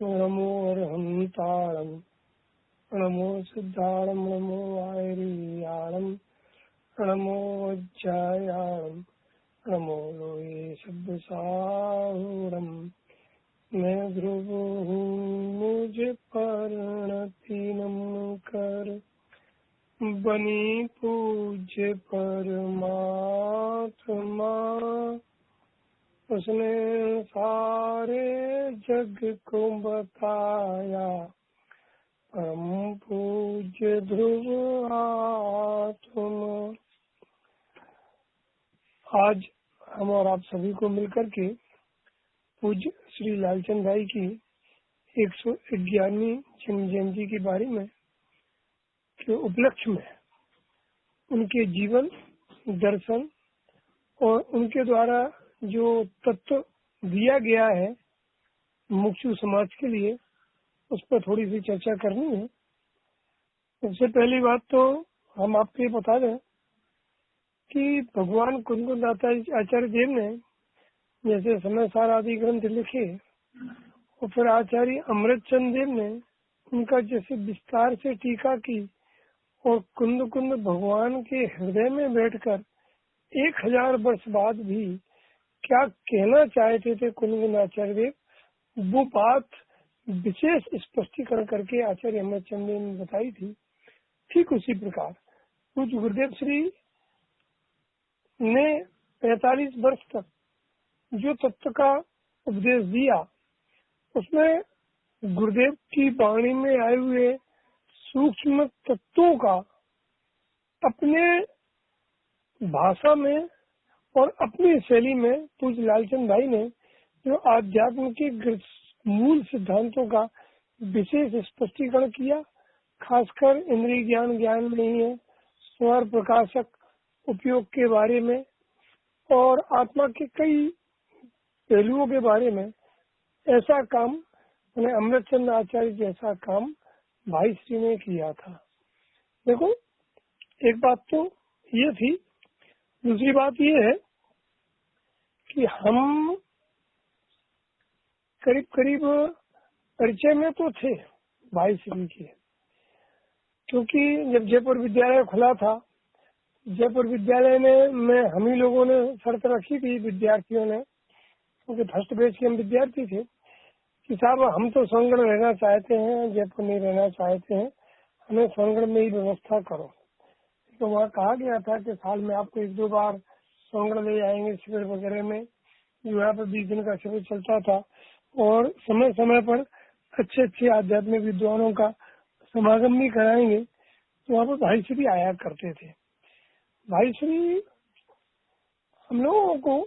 नमो अर्हंताणं नमो सिद्धाणं नमो वायरीयाणं नमो वज्रायाणं नमो लोये शब्दसाहूरं मैं ध्रुव हूँ मुझे परिणति नम कर बनी पूज्य परमात्मा उसने सारे जग को बताया परम पूज्य ध्रुव आत्मा। आज हम और आप सभी को मिलकर के पूज्य श्री लालचंद भाई की 111वीं जन्म जयंती के बारे में के उपलक्ष्य में उनके जीवन दर्शन और उनके द्वारा जो तत्व दिया गया है मुक्ति समाज के लिए उस पर थोड़ी सी चर्चा करनी है। सबसे पहली बात तो हम आपको ये बता दें कि भगवान कुंदकुंदाता आचार्य देव ने जैसे समय सार आदि ग्रंथ लिखे और फिर आचार्य अमृतचंद देव ने उनका जैसे विस्तार से टीका की और कुंद कुंद भगवान के हृदय में बैठकर 1000 वर्ष बाद भी क्या कहना चाहते थे कुंद आचार्य देव, वो बात विशेष स्पष्टीकरण करके आचार्य अमृतचंद देव ने बताई थी। ठीक उसी प्रकार कुछ गुरुदेव श्री ने 45 वर्ष तक जो तत्व का उपदेश दिया उसमें गुरुदेव की वाणी में आए हुए सूक्ष्म तत्वों का अपने भाषा में और अपनी शैली में पूज्य लालचंद भाई ने जो आध्यात्म के मूल सिद्धांतों का विशेष स्पष्टीकरण किया। खासकर इंद्रिय ज्ञान नहीं है, स्वर प्रकाशक उपयोग के बारे में और आत्मा के कई पहलुओं के बारे में ऐसा काम उन्हें अमृतचंद आचार्य जैसा काम भाई श्री ने किया था। देखो, एक बात तो ये थी, दूसरी बात ये है कि हम करीब करीब परिचय में तो थे भाई श्री के, क्योंकि जब जयपुर विद्यालय खुला था, जयपुर विद्यालय में हम ही लोगों ने शर्त रखी थी विद्यार्थियों ने, क्योंकि फर्स्ट बैच के हम विद्यार्थी थे कि साहब हम तो सोनगढ़ रहना चाहते हैं, जयपुर नहीं रहना चाहते हैं, हमें सोनगढ़ में ही व्यवस्था करो। तो वहाँ कहा गया था कि साल में आपको 1-2 बार सोनगढ़ ले जाएंगे शिविर वगैरह में, जो यहाँ पर 20 दिन का शिविर चलता था और समय समय पर अच्छे आध्यात्मिक विद्वानों का समागम भी कराएंगे। तो वहाँ पर भाई श्री आया करते थे। भाई श्री हम लोगों को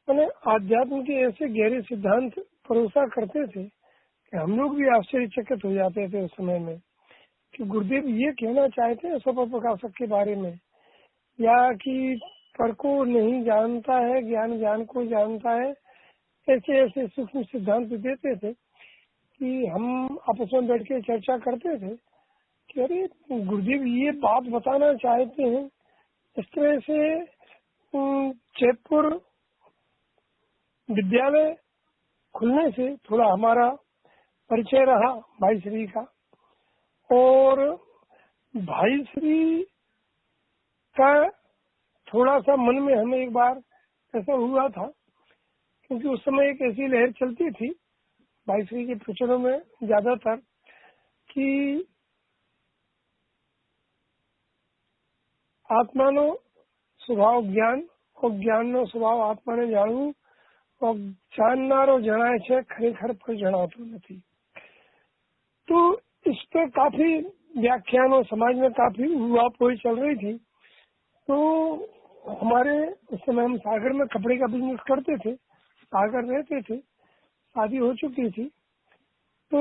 मैंने आध्यात्म के ऐसे गहरे सिद्धांत परोसा करते थे कि हम लोग भी आश्चर्यचकित हो जाते थे उस समय में कि गुरुदेव ये कहना चाहते हैं स्वप्न प्रकाशक के बारे में, या कि पर को नहीं जानता है ज्ञान को जानता है। ऐसे ऐसे सूक्ष्म सिद्धांत देते थे कि हम आपस में बैठ के चर्चा करते थे कि अरे गुरुदेव ये बात बताना चाहते हैं। इस तरह से जयपुर विद्यालय खुलने से थोड़ा हमारा परिचय रहा भाई श्री का, और भाई श्री का थोड़ा सा मन में हमें एक बार ऐसा हुआ था, क्योंकि उस समय एक ऐसी लहर चलती थी भाई श्री के प्रचरणों में ज्यादातर कि आत्मानो स्वभाव ज्ञान और ज्ञानનો સ્વભાવ આત્માને જાણવું और जाननारो जनाए छे खरेखर पर जनातो नहीं। तो इस पर काफी व्याख्यानों समाज में काफी हुआपोई चल रही थी। तो हमारे उस समय हम सागर में कपड़े का बिजनेस करते थे, सागर रहते थे, शादी हो चुकी थी। तो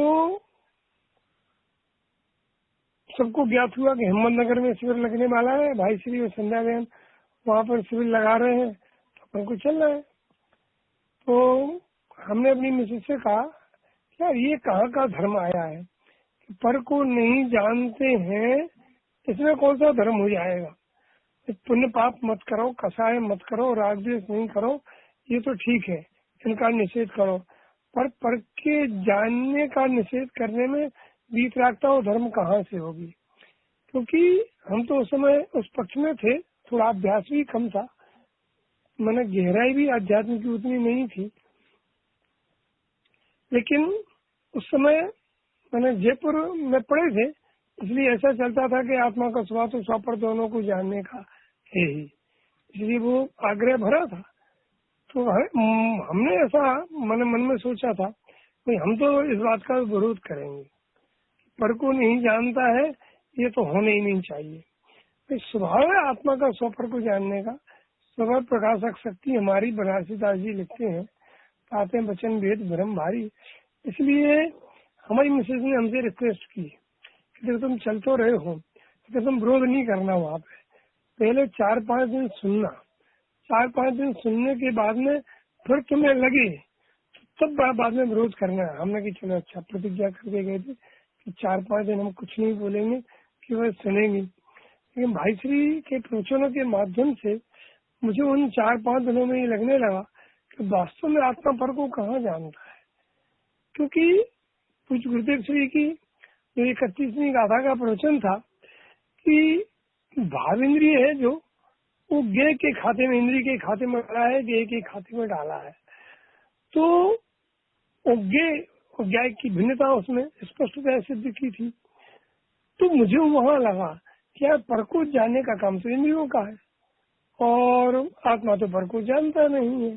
सबको ज्ञात हुआ कि हिम्मतनगर में शिविर लगने वाला है, भाई श्री और संध्या बहन वहाँ पर शिविर लगा रहे हैं, तो अपन को चलना है। तो हमने अपनी मिसेज से कहा यार ये कहाँ का धर्म आया है, पर को नहीं जानते हैं, इसमें कौन सा धर्म हो जाएगा। पुण्य पाप मत करो, कसाय मत करो, राग द्वेष नहीं करो, ये तो ठीक है, इनका निषेध करो, पर के जानने का निषेध करने में वीतरागता और धर्म कहाँ से होगी? क्योंकि हम तो उस समय उस पक्ष में थे, थोड़ा अभ्यास भी कम था, मैंने गहराई भी आध्यात्म की उतनी नहीं थी। लेकिन उस समय मैंने जयपुर में पढ़े थे, इसलिए ऐसा चलता था कि आत्मा का स्वभाव तो स्वापर दोनों को जानने का है ही, इसलिए वो आग्रह भरा था। तो हमने ऐसा मन में सोचा था कि हम तो इस बात का विरोध करेंगे, पर को नहीं जानता है ये तो होने ही नहीं चाहिए। तो स्वभाव है आत्मा का स्वपर को जानने का। स्वभाव प्रकाशक शक्ति हमारी बनारसी दास जी लिखते हैं, पाते वचन भेद भ्रम भारी। इसलिए हमारी मिसेज ने हमसे रिक्वेस्ट की कि जब तुम चल तो रहे हो तो तुम विरोध नहीं करना, वहाँ पे पहले 4-5 दिन सुनना, 4-5 दिन सुनने के बाद में फिर तुम्हें लगे तब बाद में विरोध करना है। हमने कि चलो अच्छा, प्रतिज्ञा करके गए थे कि 4-5 दिन हम कुछ नहीं बोलेंगे, केवल सुनेंगे। लेकिन भाई श्री के प्रवचनों के माध्यम से मुझे उन 4-5 दिनों में ये लगने लगा कि वास्तव में आत्मा पर को कहाँ जानता है। क्योंकि कुछ गुरुदेव श्री की जो 31वीं गाथा का प्रवचन था कि भाव इंद्रिय है जो वो ज्ञ के खाते में, इंद्रिय के खाते में डाला है, ज्ञ के खाते में डाला है। तो वो ज्ञ की भिन्नता उसमें स्पष्टता सिद्ध की थी। तो मुझे वहां लगा कि यार पर को जानने का काम तो इंद्रियों का है और आत्मा तो पर को जानता नहीं है।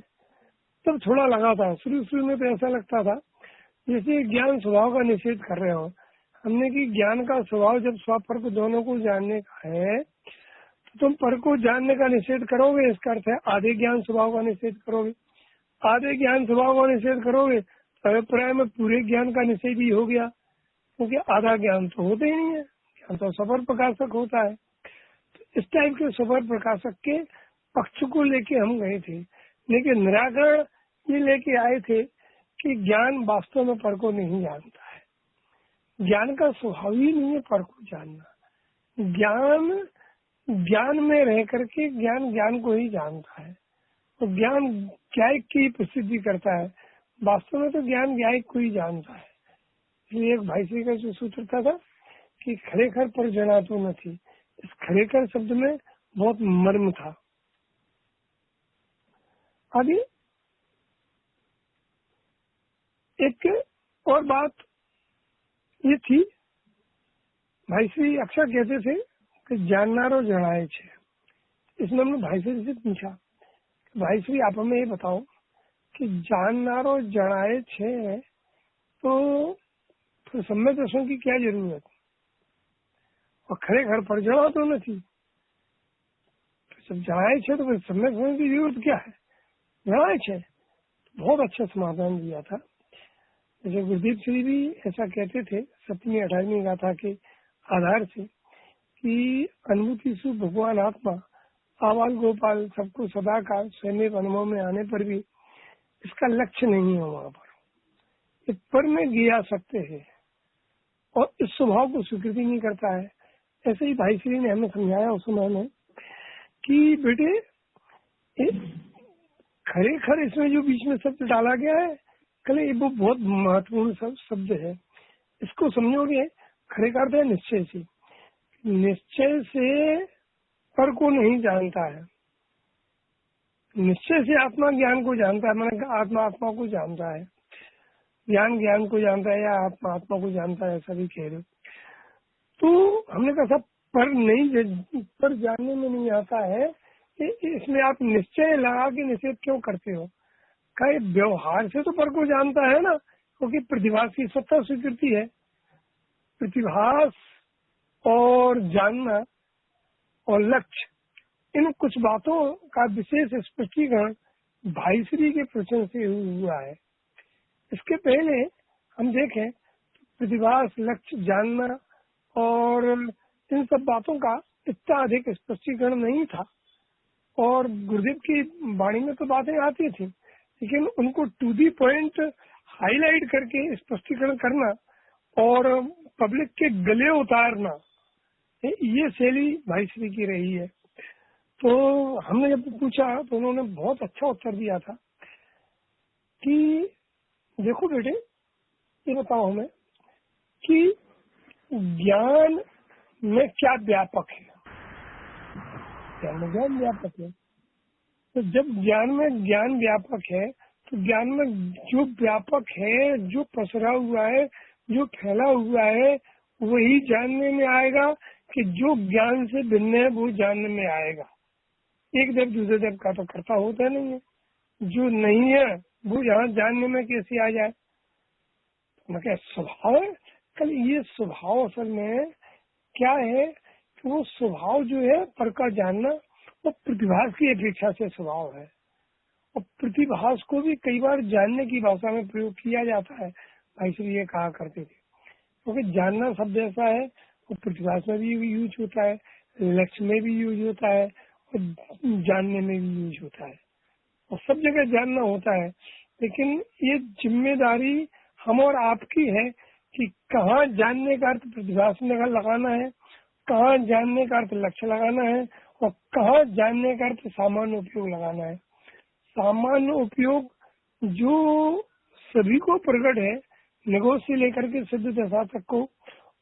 तब थोड़ा लगा था, शुरू में तो ऐसा लगता था जैसे ज्ञान स्वभाव का निषेध कर रहे हो। हमने कि ज्ञान का स्वभाव जब स्वपर को दोनों को जानने का है तो तुम पर को जानने का निषेध करोगे, इसका अर्थ है आधे ज्ञान स्वभाव का निषेध करोगे। आधे ज्ञान स्वभाव का निषेध करोगे तो अभिप्राय में पूरे ज्ञान का निषेध ही हो गया, क्योंकि आधा ज्ञान तो होता ही नहीं है, ज्ञान तो स्वपर प्रकाशक होता है। तो इस टाइप के स्वपर प्रकाशक के पक्ष को लेके हम गए थे, लेकिन निराकरण ये लेके आए थे कि ज्ञान वास्तव में पर को नहीं जानता है। ज्ञान का स्वभाव ही नहीं है पर को जानना। ज्ञान में रह करके ज्ञान को ही जानता है। तो ज्ञान ज्ञायक की प्रसिद्धि करता है, वास्तव में तो ज्ञान ज्ञायक को ही जानता है। इसलिए एक भाई श्री का जो सूत्र था कि खरेखर पर जना तो न थी, इस खरेखर शब्द में बहुत मर्म था। आगे एक और बात ये थी, भाई श्री अक्सर कहते थे कि जाननारो जनाए छे। इसमें हमने भाई श्री से पूछा, भाई श्री आप हमें ये बताओ कि जाननारो जनाए छे तो फिर सम्यक दर्शन की क्या जरूरत, और खरेखर पर जड़ा तो न थी। तो जब जनाए छे तो फिर सम्यक दर्शन की जरूरत क्या है? जनाए छे। बहुत अच्छा समाधान दिया था। जैसे गुरुदेव श्री भी ऐसा कहते थे 7वीं 18वीं गाथा के आधार से कि अनुभूति सु भगवान आत्मा आवाल गोपाल सबको सदा का स्वयं अनुभव में आने पर भी इसका लक्ष्य नहीं है वहाँ पर, इस पर में गिरा सकते हैं और इस स्वभाव को स्वीकृति नहीं करता है। ऐसे ही भाई श्री ने हमें समझाया उस समय में कि बेटे खरेखर इसमें जो बीच में शब्द डाला गया है, कल ये वो बहुत महत्वपूर्ण शब्द है, इसको समझोगे। खरेखर है निश्चय से, निश्चय से पर को नहीं जानता है, निश्चय से आत्मा ज्ञान को जानता है, मैंने आत्मा आत्मा को जानता है, ज्ञान ज्ञान को जानता है, या आत्मा आत्मा को जानता है, ऐसा भी कह रहे हो। तो हमने कहा सब पर जानने में नहीं आता है, इसमें आप निश्चय लगा के निषेध क्यों करते हो? कई व्यवहार से तो पर को जानता है ना, क्योंकि प्रतिभास की सत्ता स्वीकृति है। प्रतिभास और जानना और लक्ष्य, इन कुछ बातों का विशेष स्पष्टीकरण भाई श्री के प्रवचन से हुआ है। इसके पहले हम देखें प्रतिभास, लक्ष्य, जानना और इन सब बातों का इतना अधिक स्पष्टीकरण नहीं था, और गुरुदेव की वाणी में तो बातें आती थी, लेकिन उनको टू दी पॉइंट हाईलाइट करके स्पष्टीकरण करना और पब्लिक के गले उतारना, ये शैली भाई श्री की रही है। तो हमने जब पूछा तो उन्होंने बहुत अच्छा उत्तर दिया था कि देखो बेटे, ये बताओ हमें कि ज्ञान में क्या व्यापक है। ज्ञान में ज्ञान व्यापक है, तो जब ज्ञान में ज्ञान व्यापक है तो ज्ञान में जो व्यापक है, जो पसरा हुआ है, जो फैला हुआ है, वही जानने में आएगा कि जो ज्ञान से भिन्न है वो जानने में आएगा। एक देव दूसरे देव का तो करता होता नहीं है। जो नहीं है वो यहाँ जानने में कैसे आ जाए। मैं क्या स्वभाव है? कल ये स्वभाव असल में क्या है कि वो स्वभाव जो है पर का जानना वो प्रतिभास की अपेक्षा से स्वभाव है। और प्रतिभास को भी कई बार जानने की भाषा में प्रयोग किया जाता है। भाई श्री ये कहा करते थे, क्योंकि जानना शब्द ऐसा है वो प्रतिभास में भी यूज होता है, लक्ष्य में भी यूज होता है और जानने में भी यूज होता है, और सब जगह जानना होता है। लेकिन ये जिम्मेदारी हम और आपकी है कि कहाँ जानने का अर्थ प्रतिभास में लगाना है, कहाँ जानने का अर्थ लक्ष्य लगाना है, और कहाँ जानने का अर्थ सामान्य उपयोग लगाना है। सामान्य उपयोग जो सभी को प्रकट है, निगोज से लेकर के सिद्ध दशा तक को,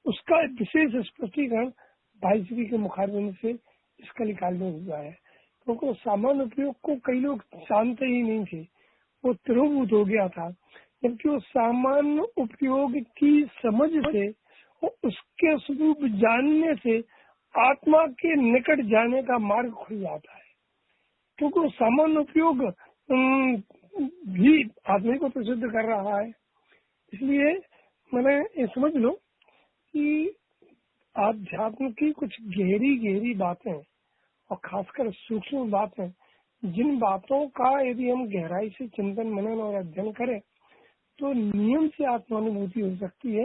उसका विशेष स्पष्टीकरण भाई श्री के मुखारबिंद से इसका निकालने हुआ है। क्योंकि सामान्य उपयोग को कई लोग जानते ही नहीं थे, वो तिरोभूत हो गया था। जबकि वो सामान्य उपयोग की समझ से और उसके स्वरूप जानने से आत्मा के निकट जाने का मार्ग खुल जाता है। क्योंकि वो सामान्य उपयोग भी आदमी को प्रसिद्ध कर रहा है। इसलिए मैंने ये समझ लो कि आध्यात्म की कुछ गहरी गहरी बातें और खासकर सूक्ष्म बातें, जिन बातों का यदि हम गहराई से चिंतन मनन और अध्ययन करें तो नियम से आत्मानुभूति हो सकती है।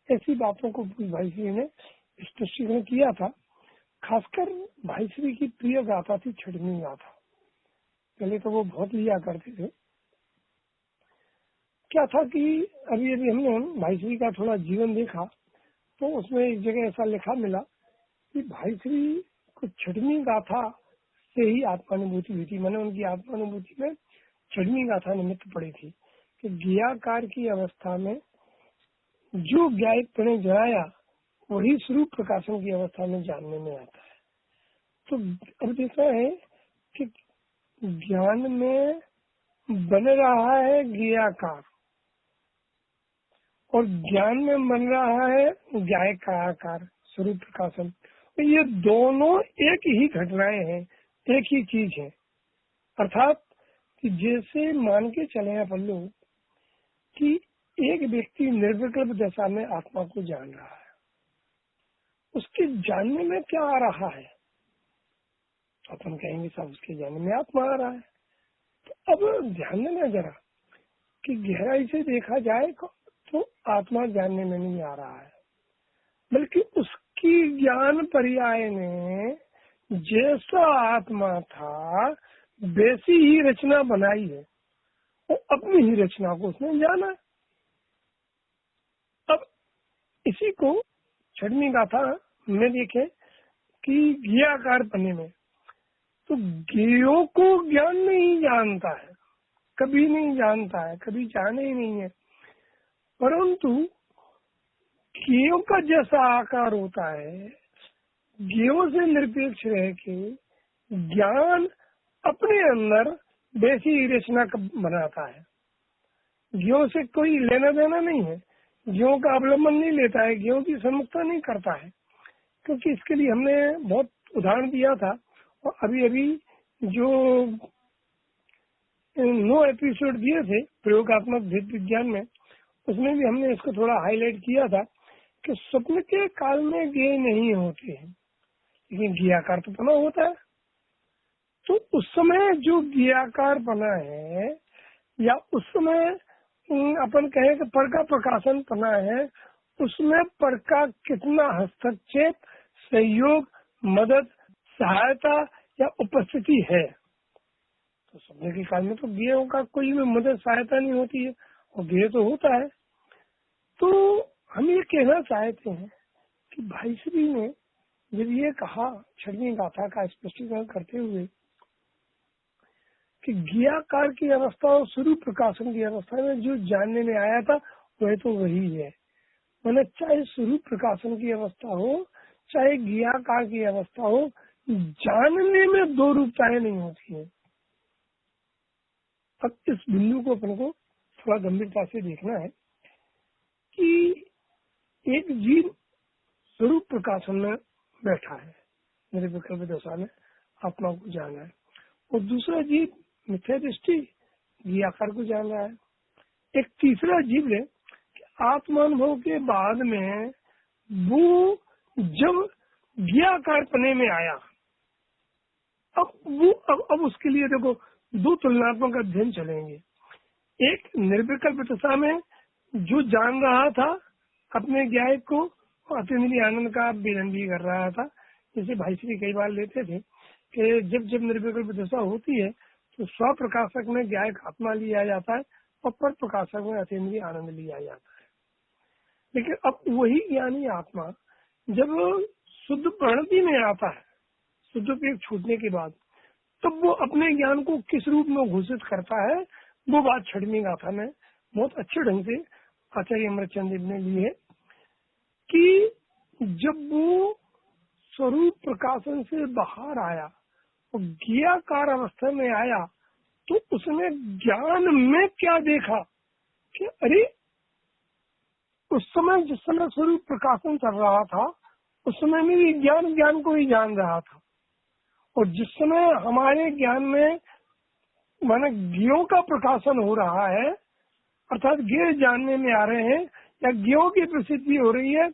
ऐसी बातों को भाई श्री ने स्पष्टीकरण किया था। खासकर भाई श्री की प्रिय गाथा थी छठवीं गाथा। पहले तो वो बहुत लिया करते थे। क्या था कि अभी अभी हमने भाई श्री का थोड़ा जीवन देखा तो उसमें एक जगह ऐसा लिखा मिला कि भाई श्री को छठवीं गाथा से ही आत्मानुभूति हुई थी। मैंने उनकी आत्मानुभूति में छठवीं गाथा निमित्त पड़ी थी कि ज्ञाकार की अवस्था में जो ज्ञायक ने जनाया वही स्वरूप प्रकाशन की अवस्था में जानने में आता है। तो अब देखा है कि ज्ञान में बन रहा है ज्ञाकार और ज्ञान में बन रहा है ज्ञायक का आकार स्वरूप प्रकाशन। तो ये दोनों एक ही घटनाएं हैं, एक ही चीज है। अर्थात कि जैसे मान के चले अपन लोग कि एक व्यक्ति निर्विकल्प दशा में आत्मा को जान रहा है, उसके जानने में क्या आ रहा है? अपन कहेंगे सब उसके जानने में आत्मा आ रहा है। तो अब ध्यान देना जरा कि गहराई से देखा जाए तो आत्मा जानने में नहीं आ रहा है, बल्कि उसकी ज्ञान पर्याय ने जैसा आत्मा था वैसी ही रचना बनाई है, वो अपनी ही रचना को उसने जाना। अब इसी को छठवीं गाथा में देखें कि ज्ञाकार बने में तो ज्ञेयों को ज्ञान नहीं जानता है, कभी नहीं जानता है, कभी जाने ही नहीं है। परंतु ज्ञेयों का जैसा आकार होता है, ज्ञेयों से निरपेक्ष रह के ज्ञान अपने अंदर वैसी ही रचना बनाता है। ज्ञेयों से कोई लेना देना नहीं है, ज्ञेयों का अवलंबन नहीं लेता है, ज्ञेयों की सम्मुखता नहीं करता है। क्योंकि इसके लिए हमने बहुत उदाहरण दिया था और अभी अभी जो 9 एपिसोड दिए थे प्रयोगात्मक भेद विज्ञान में, उसमें भी हमने इसको थोड़ा हाईलाइट किया था कि स्वप्न के काल में ज्ञेय नहीं होते हैं, लेकिन ज्ञेयाकार तो बना होता है। तो उस समय जो ज्ञेयाकार बना है या उस समय अपन कहें कि पर का प्रकाशन बना है, उसमें पर का कितना हस्तक्षेप, सहयोग, मदद, सहायता या उपस्थिति है। तो स्वप्न के काल में तो ज्ञेयों का कोई भी मदद सहायता नहीं होती है और ज्ञेय तो होता है। तो हम ये कहना चाहते हैं कि भाई श्री ने जब ये कहा छठवीं गाथा का स्पष्टीकरण करते हुए कि ज्ञाकार की अवस्था और स्वरूप प्रकाशन की अवस्था में जो जानने में आया था वह तो वही है। मैंने चाहे स्वरूप प्रकाशन की अवस्था हो चाहे ज्ञाकार की अवस्था हो, जानने में दो रूपताएं नहीं होती है। अब इस बिंदु को अपन को थोड़ा गंभीरता से देखना है कि एक जीव स्वरूप प्रकाशन में बैठा है, मेरे विकल्प दशा में आत्मा को जान रहा है, और दूसरा जीव मिथ्या दृष्टि ज्ञाकार को जान रहा है। एक तीसरा जीव है कि आत्मानुभव के बाद में वो जब ज्ञाकार पने में आया, अब उसके लिए देखो दो तुलनात्मक अध्ययन चलेंगे। एक निर्विकल्प दशा में जो जान रहा था अपने ज्ञान को, अतीन्द्रिय आनंद का बेदन भी कर रहा था। जैसे भाई श्री कई बार लेते थे कि जब जब निर्विकल्प दशा होती है तो स्व प्रकाशक में ज्ञायक आत्मा लिया जाता है और पर प्रकाशक में अतीन्द्रिय आनंद लिया जाता है। लेकिन अब वही ज्ञानी आत्मा जब शुद्ध प्रणति में आता है, शुद्धोपयोग छूटने के बाद, तब वो अपने ज्ञान को किस रूप में घोषित करता है, वो बात छठवीं गाथा में बहुत अच्छे ढंग से आचार्य अमृतचंद देव ने ली है कि जब वो स्वरूप प्रकाशन से बाहर आया और ज्ञाकार अवस्था में आया तो उसने ज्ञान में क्या देखा कि अरे उस समय जिस समय स्वरूप प्रकाशन कर रहा था उस समय में भी ज्ञान को ही जान रहा था, और जिस समय हमारे ज्ञान में माने ज्ञों का प्रकाशन हो रहा है, अर्थात ज्ञ जानने में आ रहे हैं या ज्ञों की प्रसिद्धि हो रही है,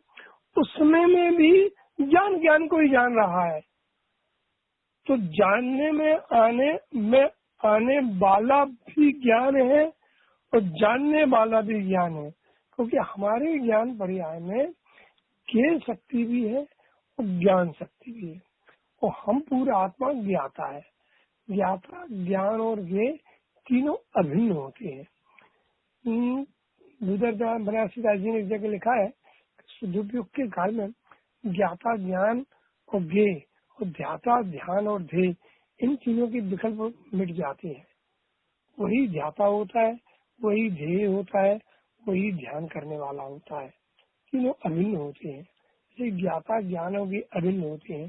उस समय में भी ज्ञान को ही जान रहा है। तो जानने में आने वाला भी ज्ञान है और जानने वाला भी ज्ञान है, क्योंकि हमारे ज्ञान पर्याय में ज्ञ शक्ति भी है और ज्ञान शक्ति भी है, और हम पूरा आत्मा ज्ञाता है। ज्ञाता, ज्ञान और ज्ञ तीनों अभिन्न होते हैं। बनारसीदास जी ने एक जगह लिखा है शुद्धोपयोग के काल में ज्ञाता, ज्ञान और ज्ञ और ध्याता, ध्यान और ध्येय, इन चीजों की विकल्प मिट जाती है। वही ध्याता होता है, वही ध्येय होता है, वही ध्यान करने वाला होता है। तीनों अभिन्न होते हैं। जैसे ज्ञाता, ज्ञान और ज्ञ अभिन्न होते हैं।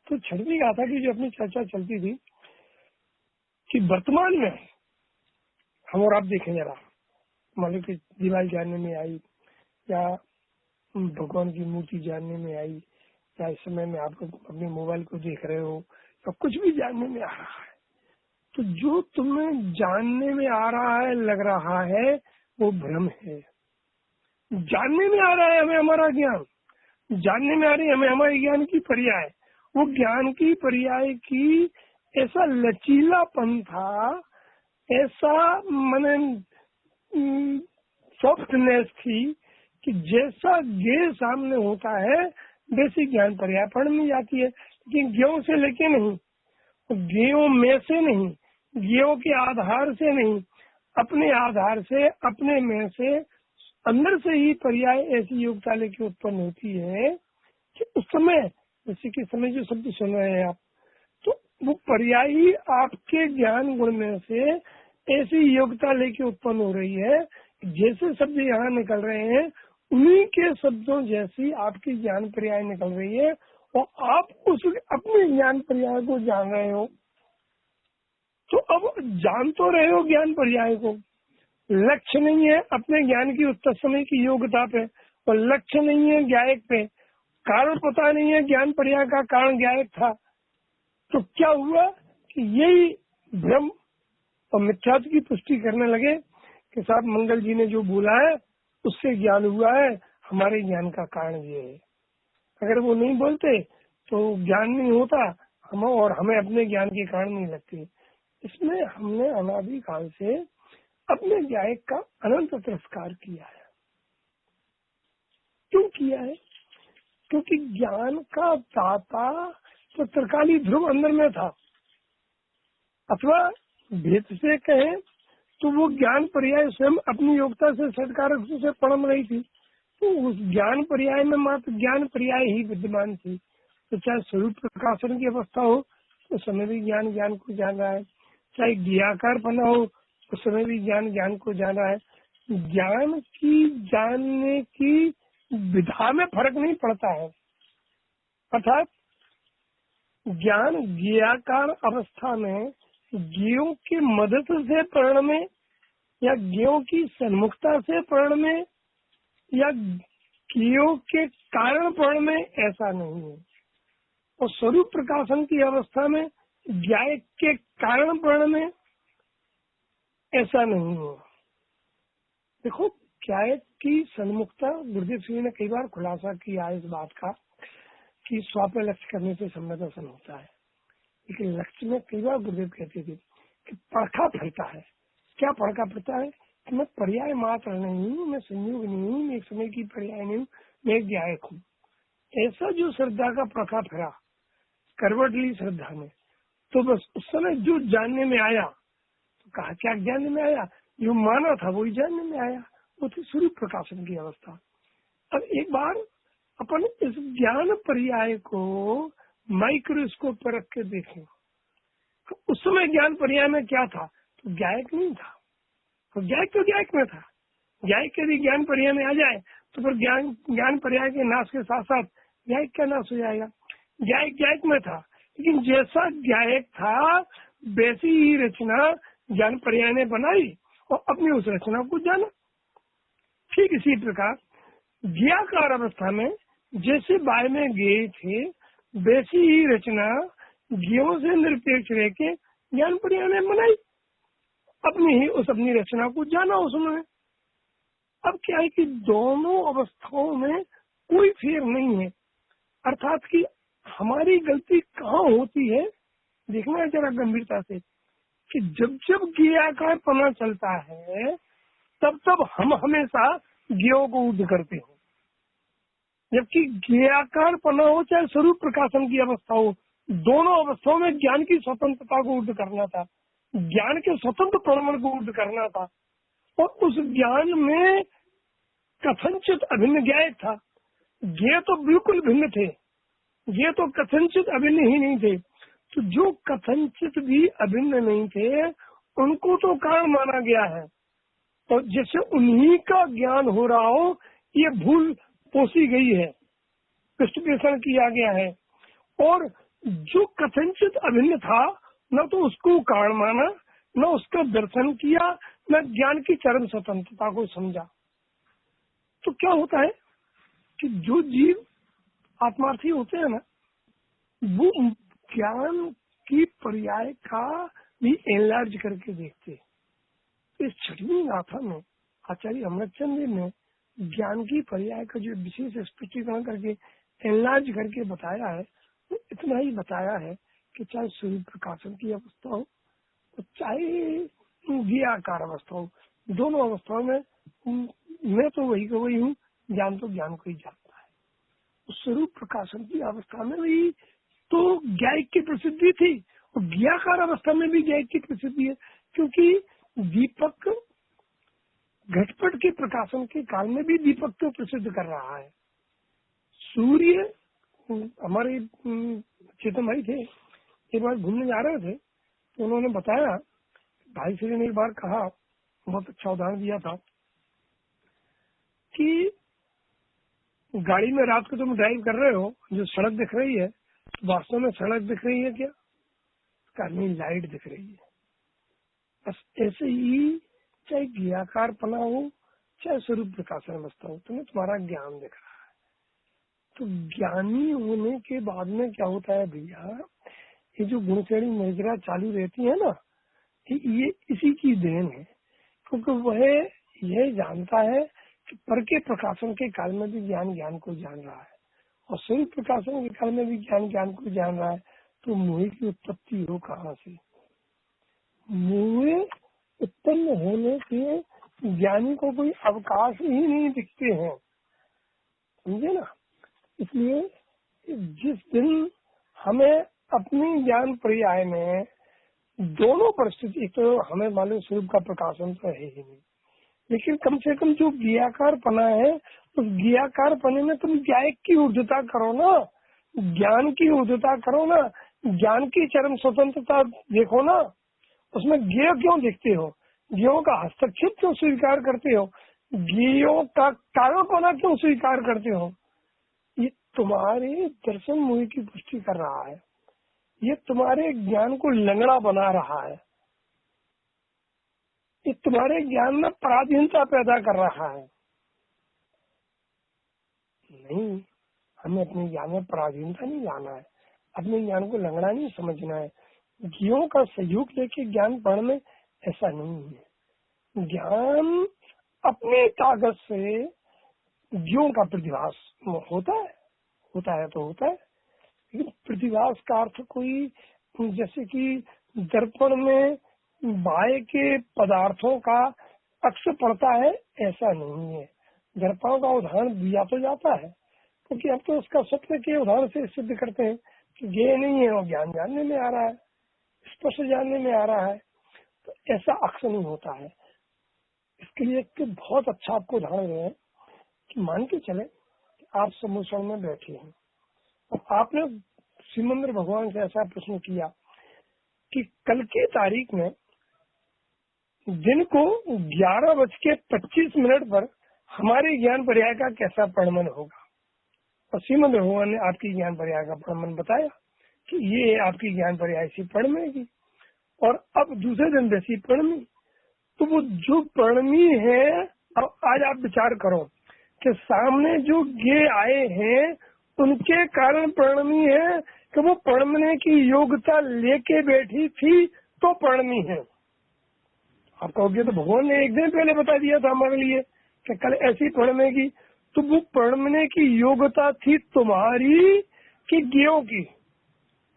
तो छठवीं गाथा की जो अपनी चर्चा चलती थी कि वर्तमान में हम और आप देखें जरा, मान लो कि दीवार जानने में आई या भगवान की मूर्ति जानने में आई या इस समय में आप अपने मोबाइल को देख रहे हो या कुछ भी जानने में आ रहा है, तो जो तुम्हें जानने में आ रहा है, लग रहा है, वो भ्रम है। जानने में आ रहा है हमें हमारा ज्ञान, जानने में आ रही है हमें हमारे ज्ञान की पर्याय, वो ज्ञान की पर्याय की ऐसा लचीलापन था, ऐसा माने सॉफ्टनेस थी कि जैसा ज्ञ सामने होता है वैसी ज्ञान पर्याय पढ़ में जाती है, लेकिन ज्ञों से लेके नहीं, ज्ञों में से नहीं, ज्ञों के आधार से नहीं, अपने आधार से, अपने में से, अंदर से ही पर्याय ऐसी योग्यता लेके उत्पन्न होती है कि उस समय, जैसे कि समय जो शब्द सुन रहे हैं आप, तो वो पर्याय ही आपके ज्ञान गुण में से ऐसी योग्यता लेके उत्पन्न हो रही है। जैसे शब्द यहाँ निकल रहे हैं उन्हीं के शब्दों जैसी आपकी ज्ञान पर्याय निकल रही है, और आप उस अपने ज्ञान पर्याय को जान रहे हो। तो अब जान तो रहे हो ज्ञान पर्याय को, लक्ष्य नहीं है अपने ज्ञान की उत्तर समय की योग्यता पे, और लक्ष्य नहीं है ज्ञायक पे, कारण पता नहीं है ज्ञान पर्याय का कारण ज्ञायक था। तो क्या हुआ कि यही भ्रम और मिथ्यात्व की पुष्टि करने लगे कि साहब मंगल जी ने जो बोला है उससे ज्ञान हुआ है, हमारे ज्ञान का कारण ये है। अगर वो नहीं बोलते तो ज्ञान नहीं होता, हम और हमें अपने ज्ञान के कारण नहीं लगते। इसमें हमने अनादि काल से अपने ज्ञायक का अनंत तिरस्कार किया है। क्यों किया है? क्योंकि ज्ञान का दाता तो त्रिकाली ध्रुव अंदर में था, अथवा भेद से कहें तो वो ज्ञान पर्याय स्वयं अपनी योग्यता से सत्कारक से पड़म रही थी। तो उस ज्ञान पर्याय में मात्र ज्ञान पर्याय ही विद्यमान थी। तो चाहे स्वरूप प्रकाशन की अवस्था हो तो समय भी ज्ञान को जान रहा है, चाहे ज्ञाकारपना हो, उस समय भी ज्ञान ज्ञान को जान रहा है। ज्ञान की जानने की विधा में फर्क नहीं पड़ता है, अर्थात ज्ञान ज्ञाकार अवस्था में ज्ञों की मदद से प्रण में या ज्ञों की सन्मुखता से प्रण में या ज्ञों के कारण प्रण में, ऐसा नहीं है। और स्वरूप प्रकाशन की अवस्था में ज्ञाय के कारण प्रण में, ऐसा नहीं है। देखो, ज्ञाय की सन्मुखता, गुरुदेव श्री ने कई बार खुलासा किया है इस बात का कि स्वाप लक्ष्य करने से सम्यक दर्शन होता है, लेकिन लक्ष्य में कई बार गुरुदेव कहते थे कि पड़खा फिरता है। क्या पड़खा फिरता है? कि मैं पर्याय मात्र नहीं हूँ, मैं संयोग नहीं हूँ, मैं एक समय की पर्याय नहीं हूँ, मैं एक ज्ञायक हूँ। ऐसा जो श्रद्धा का पड़खा फिरा करवट ली श्रद्धा में, तो बस उस समय जो जानने में आया, तो कहा क्या जानने में आया? जो माना था वही जानने में आया, वो थी स्वरूप प्रकाशन की अवस्था। अब एक बार अपन इस ज्ञान पर्याय को माइक्रोस्कोप पर रख के देखें, तो उस समय ज्ञान पर्याय में क्या था? तो ज्ञायक नहीं था, तो ज्ञायक तो ज्ञायक में था। ज्ञायक यदि ज्ञान पर्याय में आ जाए तो फिर ज्ञान पर्याय के नाश के साथ साथ ज्ञायक का नाश हो जाएगा। ज्ञायक ज्ञायक में था, लेकिन जैसा ज्ञायक था वैसी ही रचना ज्ञान पर्याय ने बनाई और अपनी उस रचना को जाना। ठीक इसी प्रकार ज्ञाकार अवस्था में जैसे बाय में ज्ञेय थे, वैसी ही रचना ज्ञों से निरपेक्ष रह के ज्ञान पर्याय ने बनाई, अपनी रचना को जाना उसमें। अब क्या है कि दोनों अवस्थाओं में कोई फेर नहीं है, अर्थात कि हमारी गलती कहाँ होती है देखना है जरा गंभीरता से, कि जब जब ज्ञाकार पना चलता है तब तब हम हमेशा ज्ञों को ऊर्ध करते हैं, जबकि ज्ञाकार पना हो चाहे स्वरूप प्रकाशन की अवस्था हो, दोनों अवस्थाओं में ज्ञान की स्वतंत्रता को ऊर्ध करना था, ज्ञान के स्वतंत्र प्रमाण को ऊर्ध करना था। और उस ज्ञान में कथनचित अभिन्न ज्ञायक था। ज्ञेय तो बिल्कुल भिन्न थे, ये तो कथनचित अभिन्न ही नहीं थे। तो जो कथनचित भी अभिन्न नहीं थे उनको तो कारण माना गया है, और जैसे उन्हीं का ज्ञान हो रहा हो ये भूल पोसी गई है, पृष्ठपेषण किया गया है। और जो कथनचित अभिन्न था न तो उसको कारण माना, न उसका दर्शन किया, न ज्ञान की चरम स्वतंत्रता को समझा। तो क्या होता है कि जो जीव आत्मार्थी होते हैं ना, वो ज्ञान की पर्याय का भी एनलार्ज करके देखते हैं। इस छठवीं गाथा में आचार्य अमृतचंद्र ने ज्ञान की पर्याय का जो विशेष स्पष्टीकरण करके एनलार्ज करके बताया है, तो इतना ही बताया है कि चाहे सूर्य प्रकाशन की अवस्था हो तो चाहे ज्ञाकार अवस्था हो, दोनों अवस्थाओं में मैं तो वही को वही हूँ, ज्ञान तो ज्ञान को ही जानता है। स्वरूप प्रकाशन की अवस्था में भी तो ज्ञायक की प्रसिद्धि थी और ज्ञाकार अवस्था में भी ज्ञायक की प्रसिद्धि है, क्योंकि दीपक घटपट के प्रकाशन के काल में भी दीपक को प्रसिद्ध कर रहा है। सूर्य, हमारे चेतन भाई थे, एक बार घूमने जा रहे थे तो उन्होंने बताया, भाई श्री ने एक बार कहा, बहुत अच्छा उदाहरण दिया था कि गाड़ी में रात को तुम ड्राइव कर रहे हो, जो सड़क दिख रही है वास्तव में सड़क दिख रही है क्या? नहीं, लाइट दिख रही है। बस ऐसे ही चाहे ज्ञाकार पना हो चाहे स्वरूप प्रकाशन अवस्था हो, तुम्हें तुम्हारा ज्ञान दिख रहा है। तो ज्ञानी होने के बाद में क्या होता है भैया, ये जो गुण श्रेणी मुद्रा चालू रहती है ना, ये इसी की देन है, क्योंकि वह यह जानता है कि पर के प्रकाशन के काल में भी ज्ञान ज्ञान को जान रहा है और स्वरूप प्रकाशन के काल में भी ज्ञान ज्ञान को जान रहा है। तो मोह की उत्पत्ति हो कहाँ से? मोह उत्पन्न होने के ज्ञानी को कोई अवकाश ही नहीं दिखते हैं, समझे ना। इसलिए जिस दिन हमें अपनी ज्ञान पर्याय में दोनों परिस्थिति, एक तो हमें मालूम स्वरूप का प्रकाशन तो है ही नहीं, लेकिन कम से कम जो ज्ञाकार पना है उस ज्ञाकार पने में तुम ज्ञायक की ऊर्ध्वता करो ना, ज्ञान की ऊर्ध्वता करो ना, ज्ञान की चरम स्वतंत्रता देखो ना, उसमें ज्ञेय क्यों देखते हो, ज्ञेयों का हस्तक्षेप क्यों स्वीकार करते हो, ज्ञेयों का कारणपना क्यों स्वीकार करते हो? ये तुम्हारे दर्शन मोह की पुष्टि कर रहा है, ये तुम्हारे ज्ञान को लंगड़ा बना रहा है, ये तुम्हारे ज्ञान में पराधीनता पैदा कर रहा है। नहीं, हमें अपने ज्ञान में पराधीनता नहीं लाना है, अपने ज्ञान को लंगड़ा नहीं समझना है। ज्ञों का सहयोग लेके ज्ञान पढ़ने ऐसा नहीं है। ज्ञान अपनी ताकत से ज्ञों का प्रतिभास होता है तो होता है, लेकिन प्रतिभास का अर्थ कोई जैसे कि दर्पण में बाह्य के पदार्थों का अक्ष पड़ता है ऐसा नहीं है। दर्पण का उदाहरण दिया तो जाता है, क्योंकि अब तो उसका सत्य के उदाहरण से सिद्ध करते हैं कि ज्ञेय नहीं है और ज्ञान जानने में आ रहा है, स्पष्ट जानने में आ रहा है, तो ऐसा अक्ष नहीं होता है। इसके लिए एक बहुत अच्छा आपको उदाहरण है कि मान के चले कि आप समुद्र में बैठे हैं और आपने श्रीमंद्र भगवान से ऐसा प्रश्न किया कि कल की तारीख में दिन को 11:25 पर हमारे ज्ञान पर्याय का कैसा परिणमन होगा। और श्रीमंद्र भगवान ने आपकी ज्ञान पर्याय का परिणमन बताया कि ये आपकी ज्ञान पर्याय सी परिणमी की, और अब दूसरे दिन वैसी परिणमी। तो वो जो परिणमी है, अब आज आप विचार करो कि सामने जो गे आए हैं उनके कारण परिणमी है कि वो परिणमने की योग्यता लेके बैठी थी तो परिणमी है। आप कहोगे तो भगवान ने एक दिन पहले बता दिया था हमारे लिए कि कल ऐसी परिणमेगी, तो वो परिणमने की योग्यता थी तुम्हारी कि ज्ञों की।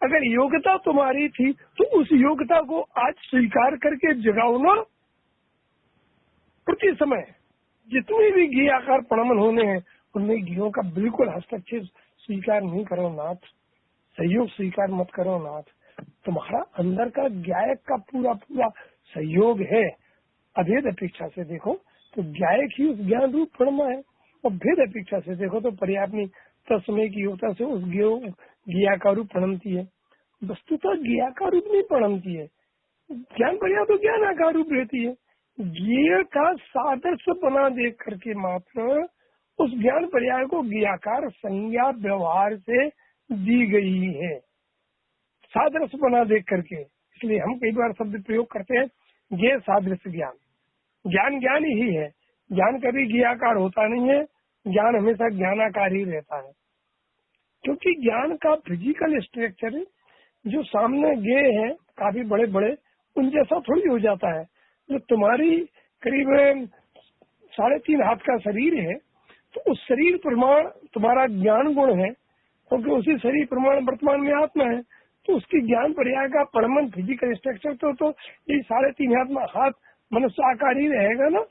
अगर योग्यता तुम्हारी थी तो उस योग्यता को आज स्वीकार करके जगाओ ना। प्रति समय जितने भी ज्ञेय आकार परिणमन होने हैं उनमें ज्ञों का बिल्कुल हस्तक्षेप स्वीकार नहीं करो नाथ, सहयोग स्वीकार मत करो नाथ। तुम्हारा अंदर का ज्ञायक का पूरा पूरा सहयोग है। अभेद अपेक्षा से देखो तो ज्ञायक ही उस ज्ञान रूप परिणमा है, और भेद अपेक्षा से देखो तो पर्याप्त तत्समय की योग्यता से उस ज्ञाकार रूप परिणमती है। वस्तुतः ज्ञाकार रूप नहीं परिणमती है, ज्ञान पर्याप्त तो ज्ञान आकार रूप रहती है। ज्ञेय का सादृश्य बना देख करके मात्र उस ज्ञान पर्याय को ज्ञाकार संज्ञा व्यवहार से दी गई है, सादृश्य बना देख करके। इसलिए हम कई बार शब्द प्रयोग करते हैं ज्ञेय सादृश्य ज्ञान। ज्ञान ज्ञान ही है, ज्ञान कभी ज्ञाकार होता नहीं है, ज्ञान हमेशा ज्ञानाकार ही रहता है। क्योंकि ज्ञान का फिजिकल स्ट्रक्चर जो सामने ज्ञेय है काफी बड़े बड़े उन जैसा थोड़ी हो जाता है। जो तुम्हारी करीब 3.5 हाथ का शरीर है तो उस शरीर प्रमाण तुम्हारा ज्ञान गुण है, क्योंकि उसी शरीर प्रमाण वर्तमान में आत्मा है, तो उसकी ज्ञान पर्याय का परमन फिजिकल स्ट्रक्चर तो ये 3.5 हाथ मनुष्य आकार ही रहेगा ना।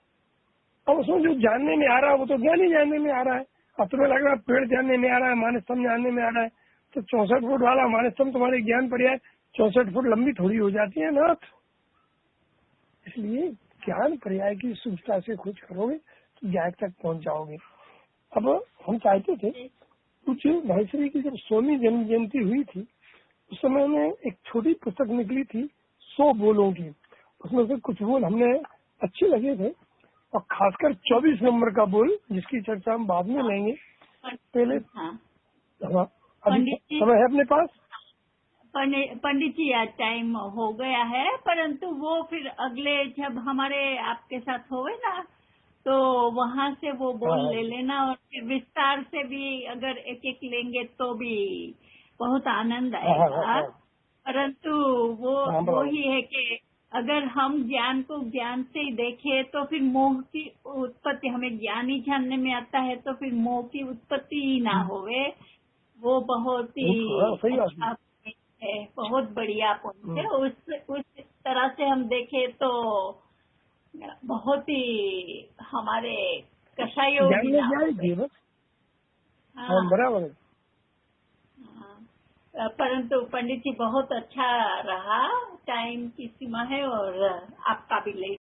और उसमें जो जानने में आ रहा है वो तो ज्ञान ही जानने में आ रहा है। अब तुम्हें लग रहा है पेड़ जानने में आ रहा है, मानस्तंभ जानने में आ रहा है, तो 64 फुट वाला मानस्तंभ तुम्हारे ज्ञान पर्याय 64 फुट लंबी थोड़ी हो जाती है ना। इसलिए ज्ञान पर्याय की सूचना से खोज करोगे तो ज्ञान तक पहुंच जाओगे। अब हम चाहते थे कुछ भाई श्री की जब 100वीं जन्म जयंती हुई थी उस समय में एक छोटी पुस्तक निकली थी 100 बोलों की। उसमें से कुछ बोल हमने अच्छे लगे थे, और खासकर 24 नंबर का बोल जिसकी चर्चा हम बाद में लेंगे। पहले अभी समय है अपने पास। पंडित जी आज टाइम हो गया है, परंतु वो फिर अगले जब हमारे आपके साथ होवे ना तो वहाँ से वो बोल ले लेना, और फिर विस्तार से भी अगर एक एक लेंगे तो भी बहुत आनंद आएगा। परंतु वो ही है कि अगर हम ज्ञान को ज्ञान से ही देखें तो फिर मोह की उत्पत्ति, हमें ज्ञान ही जानने में आता है तो फिर मोह की उत्पत्ति ही ना होवे। वो बहुत ही अच्छा है, बहुत बढ़िया पॉइंट है। उस तरह से हम देखें तो बहुत ही हमारे कषायों बराबर है। परंतु पंडित जी बहुत अच्छा रहा, टाइम की सीमा है और आपका भी लेट